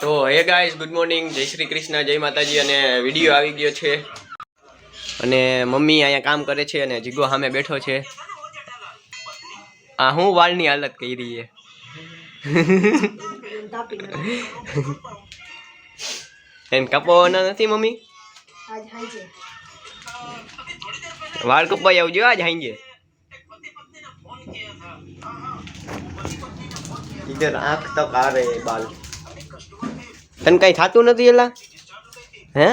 તો હે guys, good morning, જય શ્રી કૃષ્ણ, જય માતાજી. અને વિડીયો આવી ગયો છે અને મમ્મી અહીંયા કામ કરે છે અને જીગો સામે બેઠો છે. આ હું વાળની હાલત કરી રહી છે. એને કપાવવાના નથી મમ્મી? વાળ કપાઈ આવજો આજ હાંજે. इधर आँख तक आ रहे बाल. तन कहीं थातू नहीं एला હે?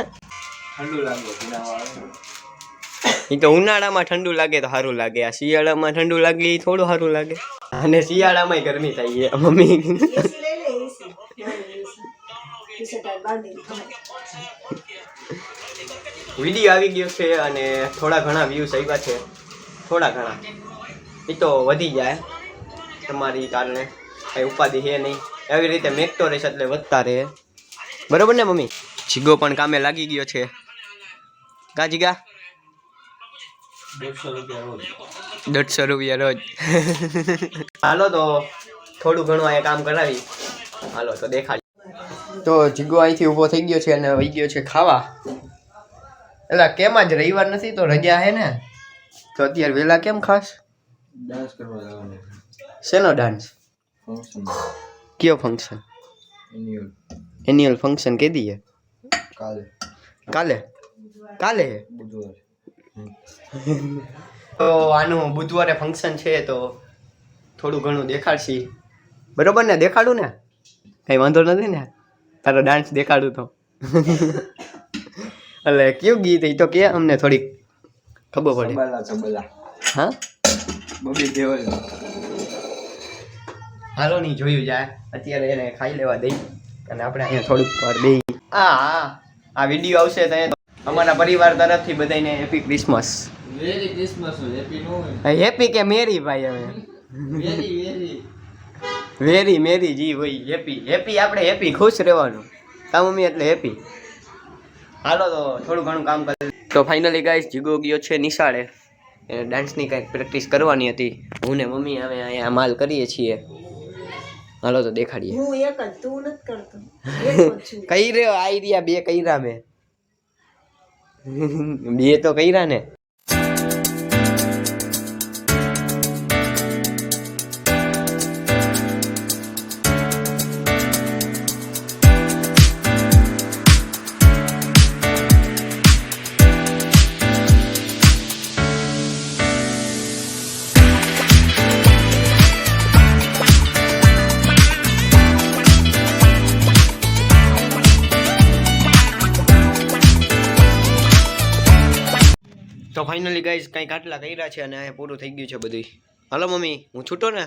ઠંડુ લાગે તો ઉનાળામાં ઠંડુ લાગે તો સારું લાગે. આ શિયાળામાં ઠંડુ લાગે એ થોડું સારું લાગે. અને શિયાળામાં ગરમી થાય છે મમ્મી. વિડીયો આવી ગયો છે અને થોડા ઘણા વ્યૂઝ આવ્યા છે. થોડા ઘણા એ તો વધી જાય તમારી કારણે, કઈ ઉપાધિ છે નહીં. એવી રીતે મેકતો રહેશે એટલે વધતા રહે. બરોબર ને મમ્મી? જીગો પણ કામે લાગી ગયો છે. કા જીગા? 150 રૂપિયા રોજ. હાલો તો થોડું ઘણું અહીંયા કામ કરાવી. હાલો તો દેખાડી. તો જીગો અહીંથી ઊભો થઈ ગયો છે અને વહી ગયો છે ખાવા. એટલે કેમ આજ રવિવાર નથી તો રજા હે ને, તો અત્યારે વહેલા કેમ ખાસ? ડાન્સ કરવા જવાનું. શેનો ડાન્સ? ફંક્શન. કયો ફંક્શન? એન્યુઅલ ફંક્શન કે દી? કાલે. કાલે? કાલે બુધવારે. તો આનું બુધવારે ફંક્શન છે તો થોડું ઘણું દેખાડશી. બરોબર ને? દેખાડું ને? કઈ વાંધો નથી ને? તારો ડાન્સ દેખાડું તો. એટલે કયું ગીત એ તો કે અમને થોડીક ખબર પડે. ચબલા ચબલા. હા બબી દેવલ. હાલો નહીં જોયું જાય. અત્યારે એને ખાઈ લેવા દઈ અને આપણે અહીંયા થોડુંક વાર બેહી. આ વિડીયો આવશે તો અમારા પરિવાર તરફથી બધાને happy Christmas. Very Christmas. Happy નો હોય. હેપી કે મેરી ભાઈ? હવે વેરી મેરી જી ભાઈ. હેપી હેપી આપણે હેપી ખુશ રહેવાનું. તા મમ્મી એટલે હેપી. હાલો તો થોડું ઘણું કામ કરે. તો ફાઇનલી ગાઈસ જીગો ગયો છે નિશાળે. ડાન્સની કંઈક પ્રેક્ટિસ કરવાની હતી. હું ને મમ્મી હવે અહીંયા માલ કરીએ છીએ. હાલો તો દેખાડીએ. હું એક જ, તું નથી કરતો. કઈ રહ્યો આઈડિયા? બે કર્યા મેં. બે તો કર્યા ને. તો ફાઇનલી ગાઈઝ કંઈક આટલા કર્યા છે અને અહીંયા પૂરું થઈ ગયું છે બધું. હાલો મમ્મી, હું છૂટો ને?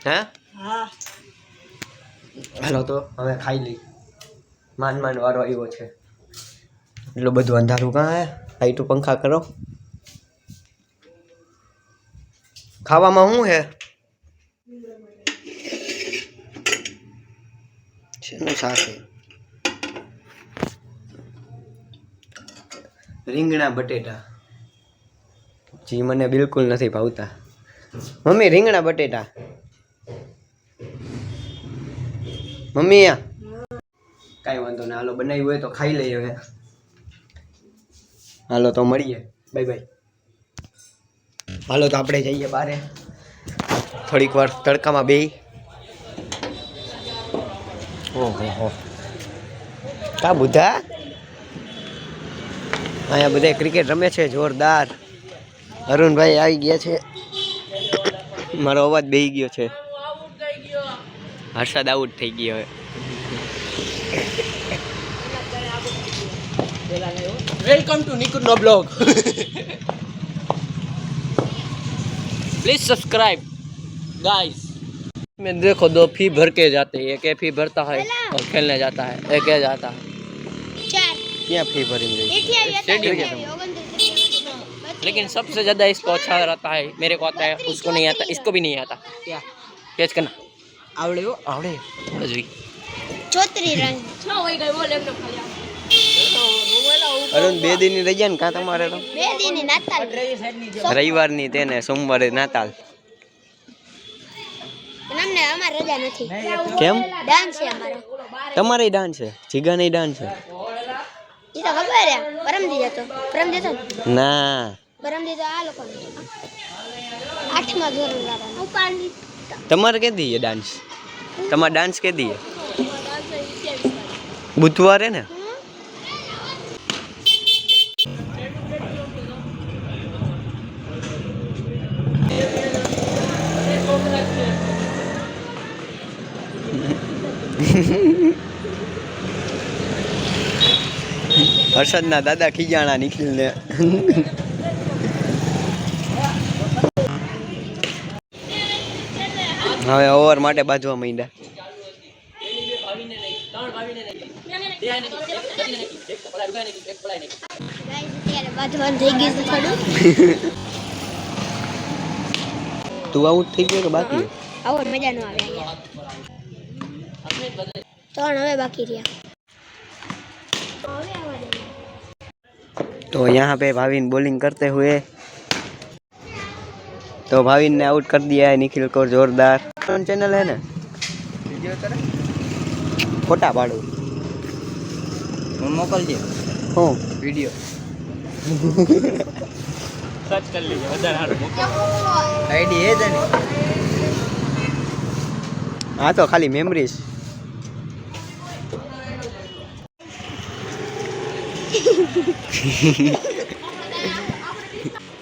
હે? હા. હાલો તો હવે ખાઈ લઈ. માંડ માંડ વારો આવ્યો છે. એટલું બધું અંધારું કાં હે? લાઈટું પંખા કરો. ખાવામાં શું હે? શેનું શાક છે? રીંગણા બટેટા. જી મને બિલકુલ નથી ભાવતા. મમ્મી રીંગણા બટેટા. મમ્મી કાંઈ વાંધો નહીં. હાલો બનાવ્યું હોય તો ખાઈ લઈએ હવે. હાલો તો મળીએ. Bye bye. હાલો તો આપણે જઈએ બારે થોડીક વાર તડકામાં બેહી. ઓહો કા બુધા અહીંયા બધા ક્રિકેટ રમે છે જોરદાર. અરુણભાઈ આવી ગયા છે. મારો અવાજ બેહી ગયો છે. હર્ષદ આઉટ થઈ ગયો હવે. वेलकम टू निकुन नो ब्लॉग. Please subscribe guys. में देखो दो फी भर के जाते हैं. एक फी भरता है और खेलने जाता है. एक जाता है. क्या फी भरेंगे? लेकिन सबसे ज़्यादा इसको अच्छा रहता है. मेरे को आता है, उसको नहीं आता, इसको भी नहीं आता. क्या कैच करना आवड़े? हो आवड़े जी. ચોતરી રંગ છ હોય ગઈ બોલ એમ ખાલી અરુણ 2 દિનની રજા ને કાં તમારે તો? 2 દિનની નાતાલ રવિવારની તેને સોમવારે નાતાલ. નામને ને અમારે રજા નથી. કેમ ડાન્સ છે અમારો. તમારે ડાન્સ છે જીગા નહીં ડાન્સ છે ઈ તો ખબર છે. પરમદી હતો. પરમદી હતો. ના પરમદી તો આ લોકો 8મા ધોરણ વાળા. ઉપાડી તમારે કે દી ડાન્સ તમારે ડાન્સ કે દી બુધવારે ને હર્ષદના દાદા ખીજાણા નિખિલને હવે ઓવર માટે બાજવા માંડ્યા અત્યારે બાંધવાનું થઈ ગયું છે થોડું. તું આઉટ થઈ ગયો કે બાકી આવો મજા નો આવે અહીંયા. ત્રણ હવે બાકી રહ્યા. तो यहाँ पे भाविन बॉलिंग करते हुए तो भाविन ने आउट कर दिया है निखिल को जोरदार. चैनल है ना खोटा पाड़ू મોકલ દે हूँ વિડિયો सर्च कर लीजिए વધારે આઈડી હે તને हाँ तो खाली मेमरीज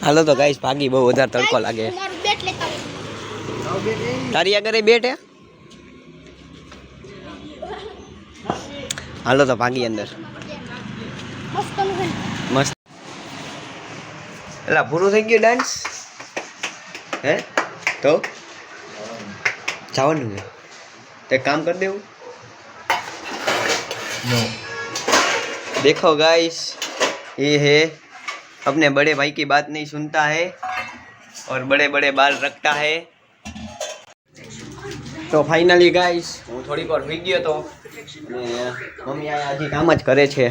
હાલો તો ગાઈસ ભાગી બહુ વધારે તડકો લાગે મારું બેટ લેતા આવો. તારી આગળ બેટ હે હાલો તો ભાગી અંદર મસ્ત નું છે. મસ્ત એલા પૂરું થઈ ગયું ડાન્સ હે તો જવાનું છે તે કામ કરી દેવું નો देखो गाइस ये है अपने बड़े भाई की बात नहीं सुनता है और बड़े बड़े बाल रखता है तो फाइनली गाइस હું થોડીક વાર હોઈ ગયો તો મમ્મી આ હજી કામ જ કરે છે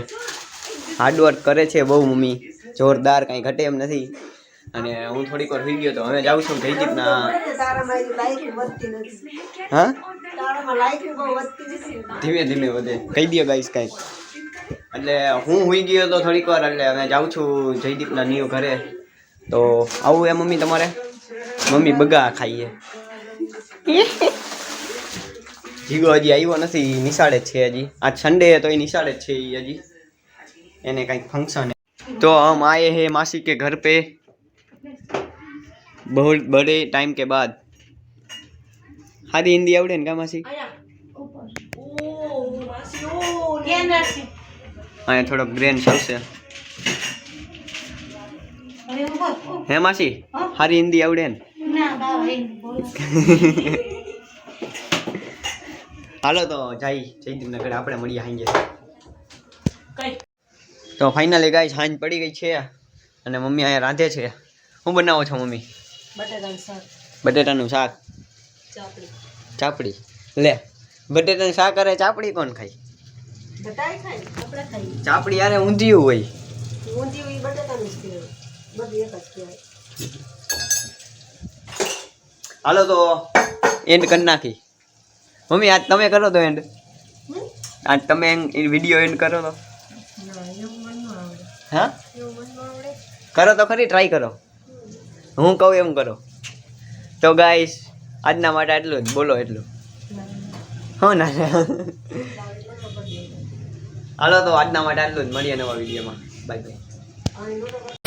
હાર્ડવર્ક કરે છે બહુ મમ્મી જોરદાર કાંઈ ઘટે એમ નથી અને હું થોડીક વાર હોઈ ગયો તો હવે જાઉં છું જયદીપના હા ધીમે ધીમે વધે કહી દો ગાઈસ કાંઈક એટલે હું હોઈ ગયો તો થોડીક વાર એટલે હવે જાઉં છું જયદીપના નિયુ ઘરે તો આવું એ મમ્મી તમારે મમ્મી બગા ખાઈએ જીગો હજી આવ્યો નથી નિશાળે જ છે હજી આજ સન્ડે તો એ નિશાળે જ છે એ હજી એને કંઈક ફંક્શન तो हम आए हैं मासी के घर पे बहुत बड़े टाइम के बाद हादी हिंदी आवड़े ने का मासी हाँ थोड़ा ग्रेन चलશે હે માસી હારી હિન્દી આવડે ને હાલો તો જઈ જયદીપના ઘરે આપણે મળીએ સાંજે તો ફાઇનલી ગાઈસ સાંજ પડી ગઈ છે અને મમ્મી અહીંયા રાંધે છે શું બનાવો છો મમ્મી બટેટાનું શાક ચાપડી લે બટેટાનું શાક અરે ચાપડી કોણ ખાય ચાપડી યારે ઊંધિયું હોય હાલો તો એન્ડ કરી નાખી મમ્મી આજ તમે કરો તો એન્ડ આજ તમે વિડીયો એન્ડ કરો તો હા કરો તો ખરી ટ્રાય કરો હું કહું એમ કરો તો ગાઈસ આજના માટે આટલું જ બોલો એટલું હો ના હાલો તો આજના માટે આટલું જ મળીએ નવા વિડીયોમાં બાય બાય